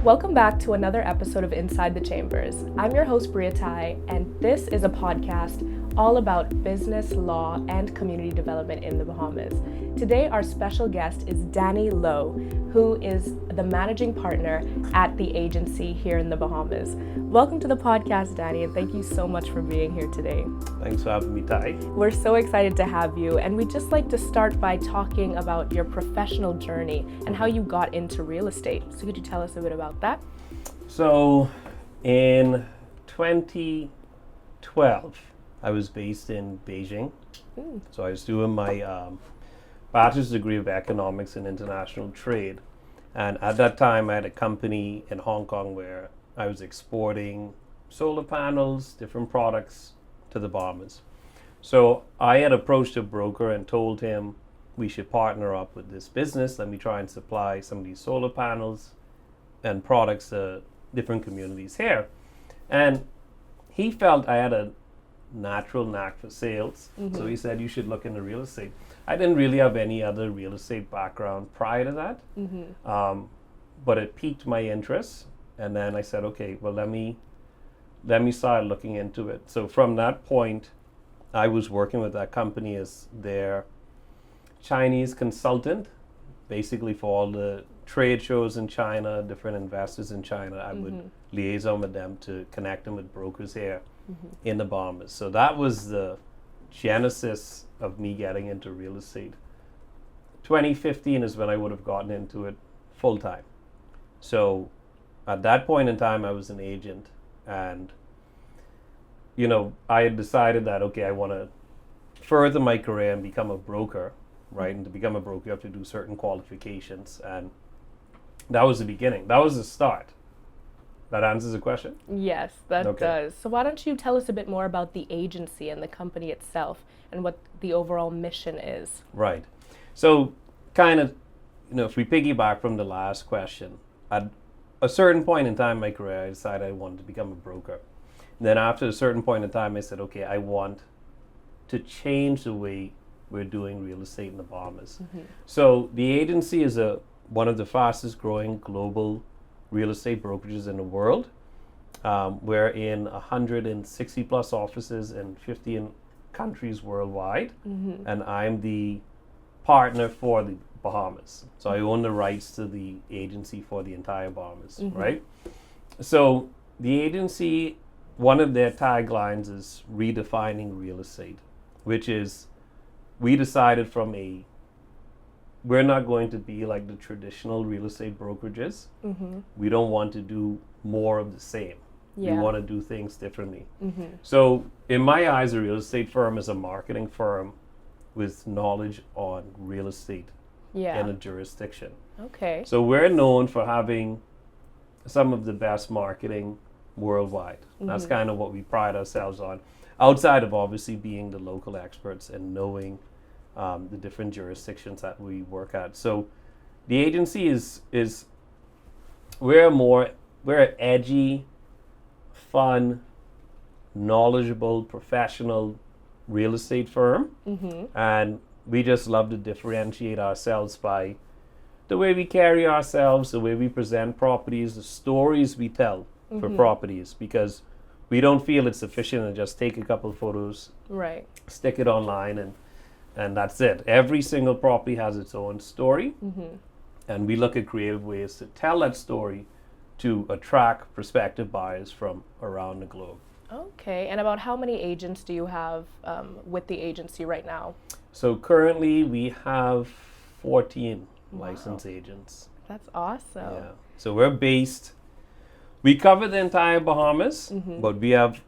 Welcome back to another episode of Inside the Chambers. I'm your host, Bria Tai, and this is a podcast all about business, law, and community development in the Bahamas. Today, our special guest is Danny Lowe, who is the managing partner at the agency here in the Bahamas. Welcome to the podcast, Danny, and thank you so much for being here today. Thanks for having me, Tai. We're so excited to have you, and we'd just like to start by talking about your professional journey and how you got into real estate. So could you tell us a bit about that? So, in 2012, I was based in Beijing. So I was doing my bachelor's degree of economics and international trade. And at that time, I had a company in Hong Kong where I was exporting solar panels, different products to the Bahamas. So I had approached a broker and told him we should partner up with this business. Let me try and supply some of these solar panels and products to different communities here. And he felt I had a natural knack for sales. So he said, you should look into real estate. I didn't really have any other real estate background prior to that, but it piqued my interest. And then I said, okay, well, let me start looking into it. So from that point, I was working with that company as their Chinese consultant, basically for all the trade shows in China, different investors in China. I would liaison with them to connect them with brokers here in the Bahamas. So that was the genesis of me getting into real estate. 2015 is when I would have gotten into it full time. So at that point in time, I was an agent, and I had decided that, okay, I want to further my career and become a broker, right? And to become a broker, you have to do certain qualifications, and that was the beginning. That was the start. That answers the question? Yes, that does. So why don't you tell us a bit more about the agency and the company itself and what the overall mission is? Right. So kind of, if we piggyback from the last question, at a certain point in time in my career, I decided I wanted to become a broker. And then after a certain point in time, I said, okay, I want to change the way we're doing real estate in the Bahamas. So the agency is one of the fastest growing global real estate brokerages in the world. We're in 160 plus offices in 15 countries worldwide, and I'm the partner for the Bahamas. So I own the rights to the agency for the entire Bahamas, right? So the agency, one of their taglines is redefining real estate, which is we decided we're not going to be like the traditional real estate brokerages. We don't want to do more of the same. We want to do things differently. So in my eyes, a real estate firm is a marketing firm with knowledge on real estate in a jurisdiction. Okay. So we're known for having some of the best marketing worldwide. That's kind of what we pride ourselves on, outside of obviously being the local experts and knowing the different jurisdictions that we work at. So the agency is we're an edgy, fun, knowledgeable, professional real estate firm. And we just love to differentiate ourselves by the way we carry ourselves, the way we present properties, the stories we tell for properties, because we don't feel it's sufficient to just take a couple photos, stick it online, and that's it. Every single property has its own story, and we look at creative ways to tell that story to attract prospective buyers from around the globe. Okay, and about how many agents do you have with the agency right now? So currently we have 14 licensed agents. That's awesome. Yeah. So we cover the entire Bahamas, but we have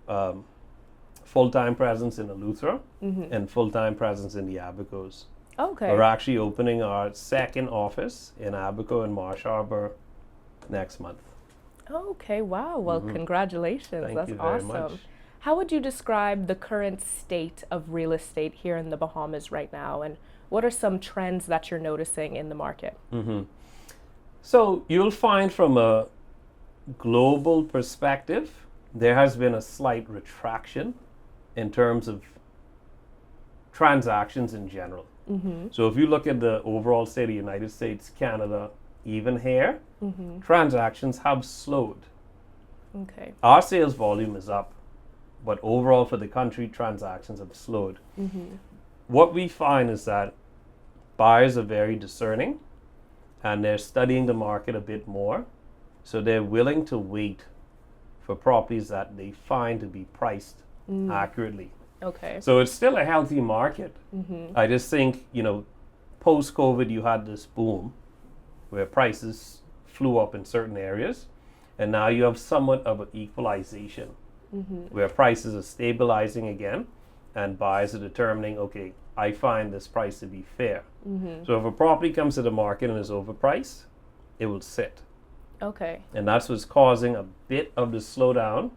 full-time presence in Eleuthera and full-time presence in the Abacos. Okay. We're actually opening our second office in Abaco and Marsh Harbor next month. Okay, wow. Well, congratulations. Thank That's you very awesome. much. How would you describe the current state of real estate here in the Bahamas right now, and what are some trends that you're noticing in the market? So you'll find from a global perspective, there has been a slight retraction in terms of transactions in general. So if you look at the overall state of the United States, Canada, even here, transactions have slowed. Okay. Our sales volume is up, but overall for the country, transactions have slowed. What we find is that buyers are very discerning and they're studying the market a bit more. So they're willing to wait for properties that they find to be priced accurately. Okay. So it's still a healthy market. I just think, post-COVID, you had this boom where prices flew up in certain areas. And now you have somewhat of an equalization where prices are stabilizing again and buyers are determining, okay, I find this price to be fair. So if a property comes to the market and is overpriced, it will sit. Okay. And that's what's causing a bit of the slowdown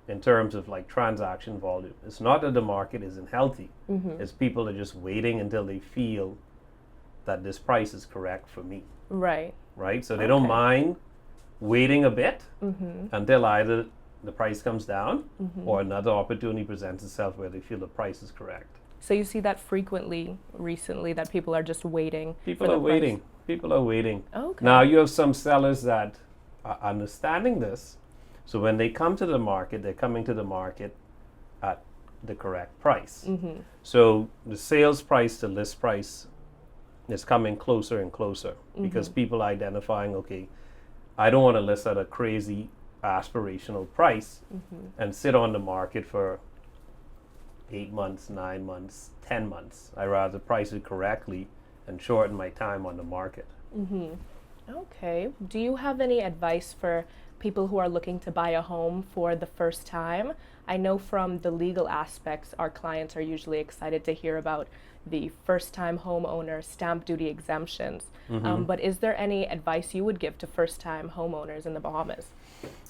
in terms of like transaction volume. It's not that the market isn't healthy. It's people are just waiting until they feel that this price is correct for me. Right. Right? So they don't mind waiting a bit until either the price comes down or another opportunity presents itself where they feel the price is correct. So you see that frequently recently, that people are just waiting. People are waiting. People are waiting. Okay. Now you have some sellers that are understanding this. So when they come to the market, they're coming to the market at the correct price. So the sales price to list price is coming closer and closer because people are identifying, okay, I don't want to list at a crazy aspirational price and sit on the market for 8 months, 9 months, 10 months. I rather price it correctly and shorten my time on the market. Okay. Do you have any advice for people who are looking to buy a home for the first time? I know from the legal aspects, our clients are usually excited to hear about the first-time homeowner stamp duty exemptions. But is there any advice you would give to first-time homeowners in the Bahamas?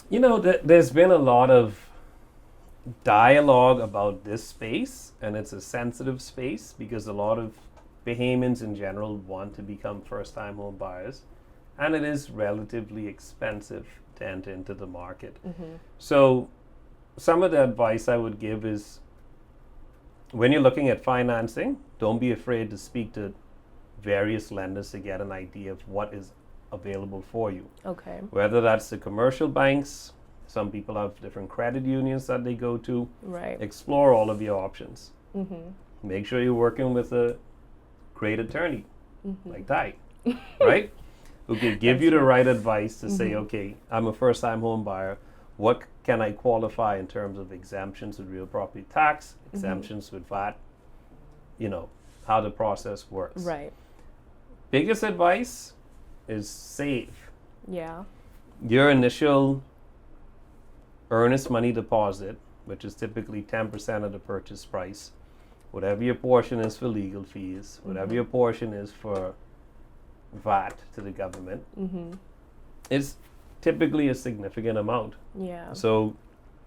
There's been a lot of dialogue about this space, and it's a sensitive space because a lot of Bahamians in general want to become first-time home buyers, and it is relatively expensive to enter into the market. So some of the advice I would give is when you're looking at financing, don't be afraid to speak to various lenders to get an idea of what is available for you. Okay. Whether that's the commercial banks, some people have different credit unions that they go to. Right. Explore all of your options. Make sure you're working with a great attorney like Tai, right? Who can give you the right advice to say, okay, I'm a first-time home buyer. What can I qualify in terms of exemptions with real property tax, exemptions with VAT, how the process works. Right. Biggest advice is save. Yeah. Your initial earnest money deposit, which is typically 10% of the purchase price, whatever your portion is for legal fees, whatever your portion is for VAT to the government, is typically a significant amount. Yeah. So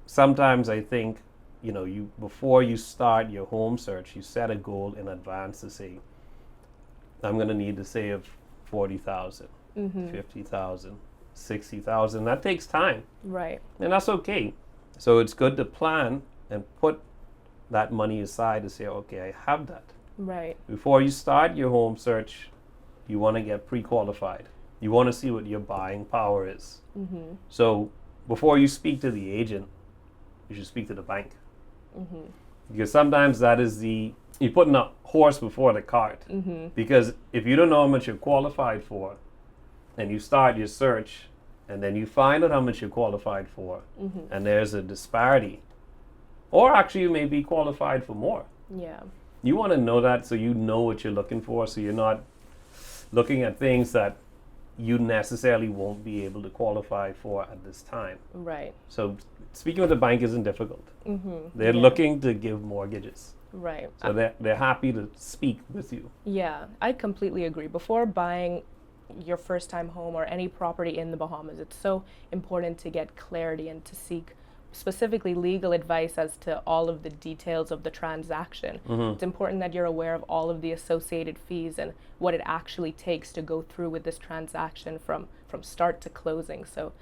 sometimes I think, before you start your home search, you set a goal in advance to say, I'm going to need to save 40,000, 50,000, 60,000. That takes time. Right. And that's okay. So it's good to plan and put that money aside to say, okay, I have that. Right. Before you start your home search, you want to get pre-qualified. You want to see what your buying power is. So before you speak to the agent, you should speak to the bank. Because sometimes that is you're putting a horse before the cart. Because if you don't know how much you're qualified for, and you start your search, and then you find out how much you're qualified for, and there's a disparity, or actually you may be qualified for more. Yeah. You want to know that so you know what you're looking for, so you're not looking at things that you necessarily won't be able to qualify for at this time. Right. So speaking with the bank isn't difficult. They're looking to give mortgages. Right. So they're happy to speak with you. Yeah, I completely agree. Before buying your first time home or any property in the Bahamas, it's so important to get clarity and to seek specifically legal advice as to all of the details of the transaction. It's important that you're aware of all of the associated fees and what it actually takes to go through with this transaction from start to closing. So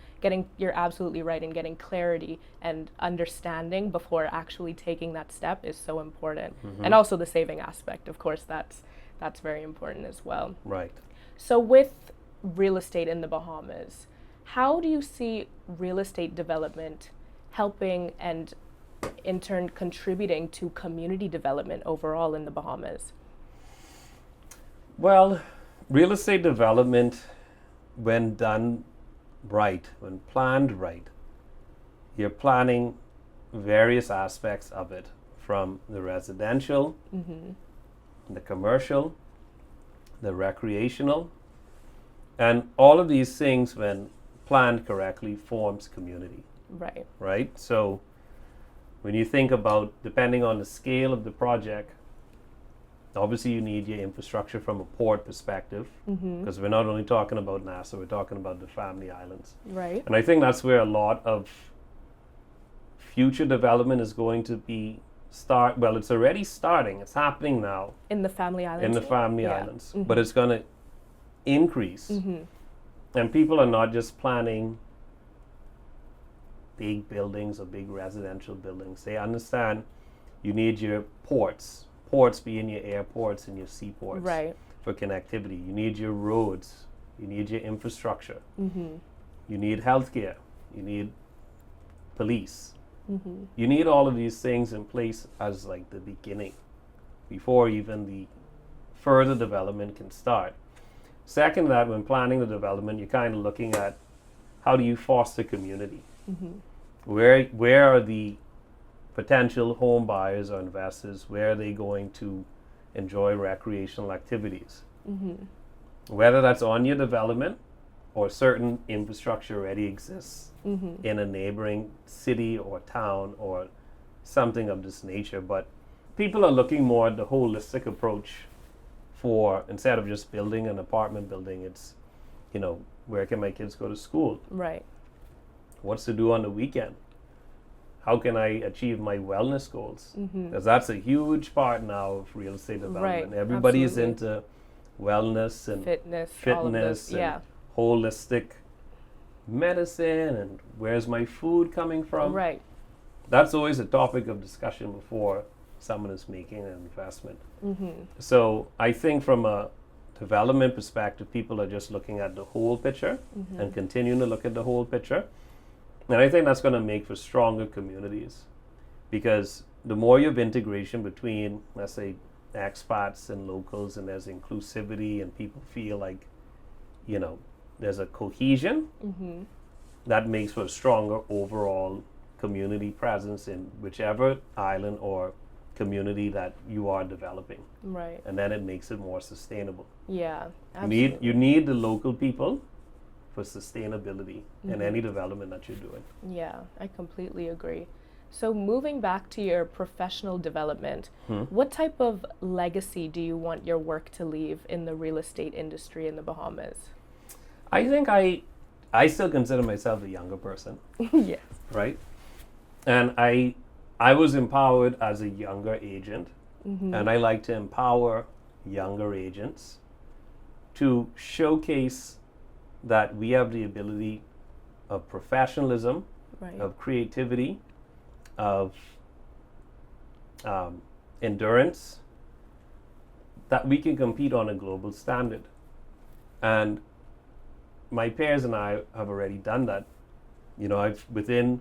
you're absolutely right, in getting clarity and understanding before actually taking that step is so important. And also the saving aspect, of course, that's very important as well. Right. So with real estate in the Bahamas. How do you see real estate development helping and in turn contributing to community development overall in the Bahamas? Well, real estate development, when done right, when planned right, you're planning various aspects of it, from the residential, the commercial, the recreational, and all of these things, when planned correctly, forms community. Right. Right? So when you think about, depending on the scale of the project, obviously you need your infrastructure from a port perspective, because we're not only talking about NASA, we're talking about the Family Islands. Right. And I think that's where a lot of future development is going to be it's already starting, it's happening now. In the Family Islands? In the Family Islands. But it's going to increase. And people are not just planning big buildings or big residential buildings. They understand you need your ports being your airports and your seaports, right, for connectivity. You need your roads, you need your infrastructure, you need healthcare, you need police. You need all of these things in place as like the beginning, before even the further development can start. Second to that, when planning the development, you're kind of looking at how do you foster community? Where are the potential home buyers or investors? Where are they going to enjoy recreational activities? Whether that's on your development or certain infrastructure already exists in a neighboring city or town or something of this nature. But people are looking more at the holistic approach for, instead of just building an apartment building, it's, where can my kids go to school? Right. What's to do on the weekend? How can I achieve my wellness goals? Because that's a huge part now of real estate development. Right. Everybody Absolutely. is into wellness and fitness and holistic medicine and where's my food coming from. Right. That's always a topic of discussion before someone is making an investment. So I think from a development perspective, people are just looking at the whole picture and continuing to look at the whole picture. And I think that's going to make for stronger communities, because the more you have integration between, let's say, expats and locals, and there's inclusivity and people feel like, there's a cohesion, that makes for a stronger overall community presence in whichever island or community that you are developing. Right. And then it makes it more sustainable. Yeah, absolutely. You need the local people for sustainability in any development that you're doing. Yeah, I completely agree. So moving back to your professional development, what type of legacy do you want your work to leave in the real estate industry in the Bahamas? I think I still consider myself a younger person. Yes. Right? And I was empowered as a younger agent, and I like to empower younger agents to showcase that we have the ability of professionalism, Right. of creativity, of endurance, that we can compete on a global standard. And my peers and I have already done that. Within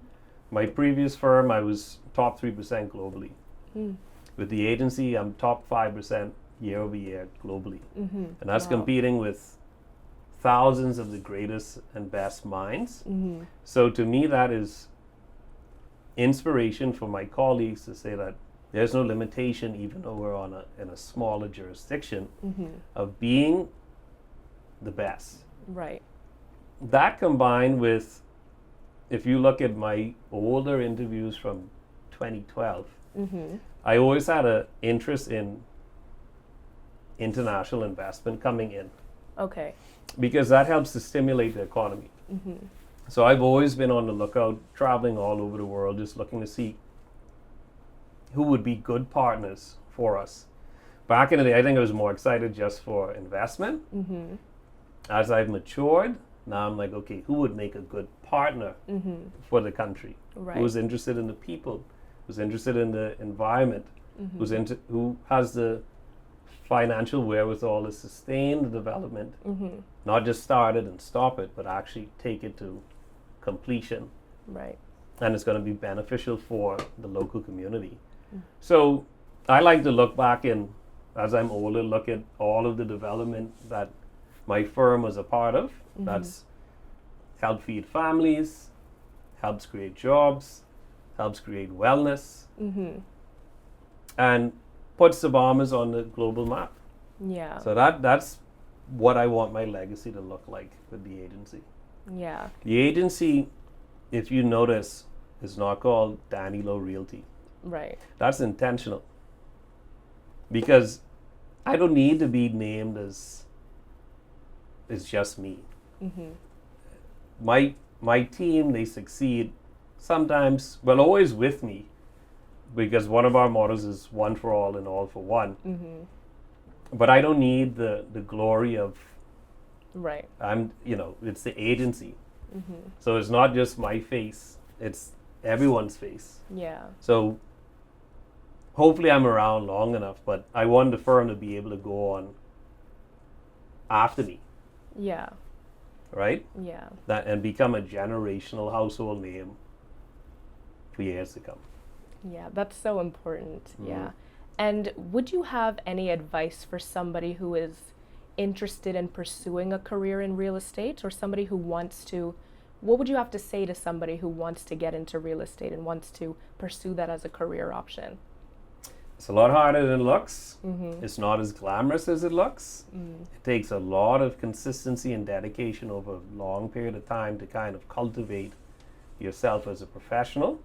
my previous firm, I was top 3% globally. With the agency, I'm top 5% year over year globally. And that's Wow. competing with thousands of the greatest and best minds. So to me, that is inspiration for my colleagues to say that there's no limitation, even though we're in a smaller jurisdiction, of being the best. Right. That combined with, if you look at my older interviews from 2012, I always had an interest in international investment coming in, Okay. because that helps to stimulate the economy. So I've always been on the lookout, traveling all over the world, just looking to see who would be good partners for us. Back in the day, I think I was more excited just for investment. As I've matured, now I'm like, okay, who would make a good partner for the country? Right. Who's interested in the people, who's interested in the environment, who has the financial wherewithal to sustain the development, not just start it and stop it, but actually take it to completion. Right. And it's going to be beneficial for the local community. So I like to look back and, as I'm older, look at all of the development that my firm was a part of. That's helped feed families, helps create jobs, helps create wellness, and puts the Bahamas on the global map. Yeah. So that's what I want my legacy to look like with the agency. Yeah. The agency, if you notice, is not called Danny Lowe Realty. Right. That's intentional. Because I don't need to be named as it's just me. My team, they succeed sometimes, well, always with me, because one of our mottos is one for all and all for one. But I don't need the glory of, right. It's the agency. So it's not just my face, it's everyone's face. Yeah. So hopefully I'm around long enough, but I want the firm to be able to go on after me. Yeah. Right? Yeah. That and become a generational household name for years to come. Yeah, that's so important. Yeah. And would you have any advice for somebody who is interested in pursuing a career in real estate, or somebody who wants to, what would you have to say to somebody who wants to get into real estate and wants to pursue that as a career option? It's a lot harder than it looks. It's not as glamorous as it looks. It takes a lot of consistency and dedication over a long period of time to kind of cultivate yourself as a professional.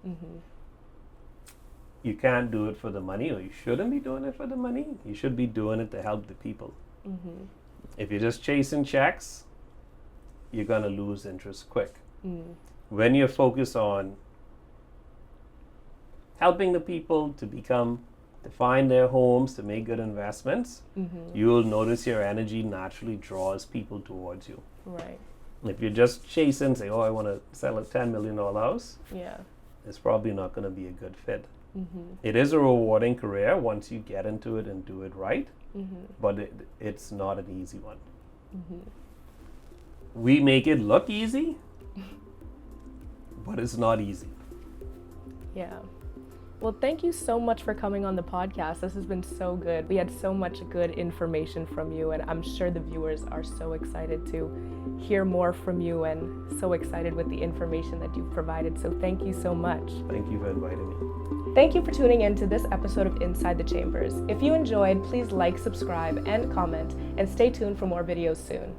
You can't do it for the money, or you shouldn't be doing it for the money. You should be doing it to help the people. If you're just chasing checks, you're going to lose interest quick. When you're focused on helping the people to find their homes, to make good investments, you'll notice your energy naturally draws people towards you. Right. If you're just chasing, say, oh, I want to sell a $10 million house, Yeah. it's probably not going to be a good fit. It is a rewarding career once you get into it and do it right, but it's not an easy one. We make it look easy, but it's not easy. Yeah. Well, thank you so much for coming on the podcast. This has been so good. We had so much good information from you, and I'm sure the viewers are so excited to hear more from you and so excited with the information that you've provided. So thank you so much. Thank you for inviting me. Thank you for tuning in to this episode of Inside the Chambers. If you enjoyed, please like, subscribe, and comment, and stay tuned for more videos soon.